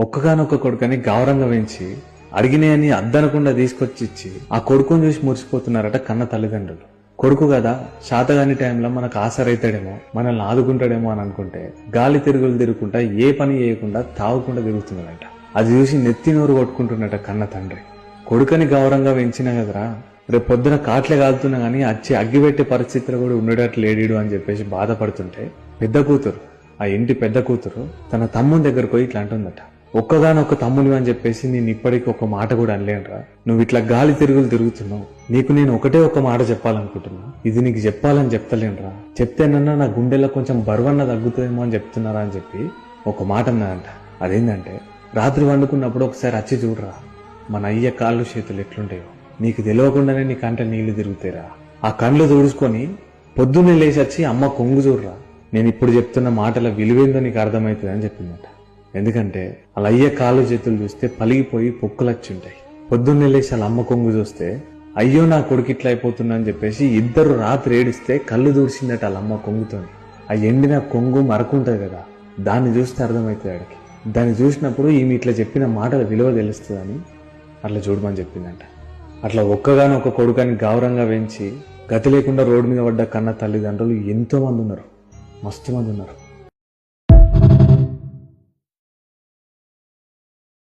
ఒక్కగానొక్క కొడుకని గౌరవంగా పెంచి అడిగినాయని అద్దనకుండా తీసుకొచ్చి ఇచ్చి ఆ కొడుకుని చూసి మురిసిపోతున్నారట కన్న తల్లిదండ్రులు. కొడుకు కదా శాతగాని టైంలో మనకు ఆసరైతాడేమో, మనల్ని ఆదుకుంటాడేమో అని అనుకుంటే గాలి తిరుగులు తిరుగుకుంటా ఏ పని చేయకుండా తాగుకుండా తిరుగుతున్నాడట. అది చూసి నెత్తి నోరు కొట్టుకుంటున్నట కన్న తండ్రి. కొడుకని గౌరవంగా పెంచినా కదరా, రేపు పొద్దున కాట్లే కాలుతున్నా గానీ వచ్చి అగ్గిపెట్టే పరిస్థితులు కూడా ఉండేటట్లు లేడీడు అని చెప్పేసి బాధపడుతుంటే పెద్ద కూతురు, ఆ ఇంటి పెద్ద కూతురు తన తమ్ముని దగ్గరకు పోయి ఇట్లా అంటుందట, ఒక్కగానొక్క తమ్ముని అని చెప్పేసి నేను ఇప్పటికి ఒక మాట కూడా అనలేనురా, నువ్వు ఇట్లా గాలి తిరుగులు తిరుగుతున్నావు, నీకు నేను ఒకటే ఒక మాట చెప్పాలనుకుంటున్నా, ఇది నీకు చెప్పాలని చెప్తలేనురా, చెప్తేనన్నా నా గుండెల్లో కొంచెం బరువన్న తగ్గుతుందేమో అని చెప్తున్నారా అని చెప్పి ఒక మాట అన్నాదంట. అదేంటంటే, రాత్రి వండుకున్నప్పుడు ఒకసారి వచ్చి చూడరా, మన అయ్య కాళ్ళు చేతులు ఎట్లుంటాయో, నీకు తెలియకుండానే నీ కంట నీళ్లు తిరుగుతాయిరా, ఆ కండ్లు తుడుచుకొని పొద్దున్నే లేచి వచ్చి అమ్మ కొంగు చూడరా, నేను ఇప్పుడు చెప్తున్న మాటల విలువేందో నీకు అర్థమవుతుంది అని చెప్పిందట. ఎందుకంటే అలా అయ్యే కాళ్ళు చేతులు చూస్తే పలిగిపోయి పొక్కులు వచ్చి ఉంటాయి. పొద్దున్నే లేచి వాళ్ళ అమ్మ కొంగు చూస్తే అయ్యో నా కొడుకు ఇట్లా అయిపోతున్నా అని చెప్పేసి ఇద్దరు రాత్రి ఏడిస్తే కళ్ళు దూడ్చిందట వాళ్ళ అమ్మ కొంగుతోని. ఆ ఎండిన కొంగు మరకుంటది కదా, దాన్ని చూస్తే అర్థమవుతుంది ఆడికి. దాన్ని చూసినప్పుడు ఈమె ఇట్లా చెప్పిన మాటల విలువ తెలుస్తుందని అట్లా చూడమని చెప్పిందంట. అట్లా ఒక్కగానొక్క కొడుకని గౌరవంగా పెంచి గతి లేకుండా రోడ్డు మీద పడ్డ కన్న తల్లిదండ్రులు ఎంతో మంది ఉన్నారు, మస్తు మంది ఉన్నారు.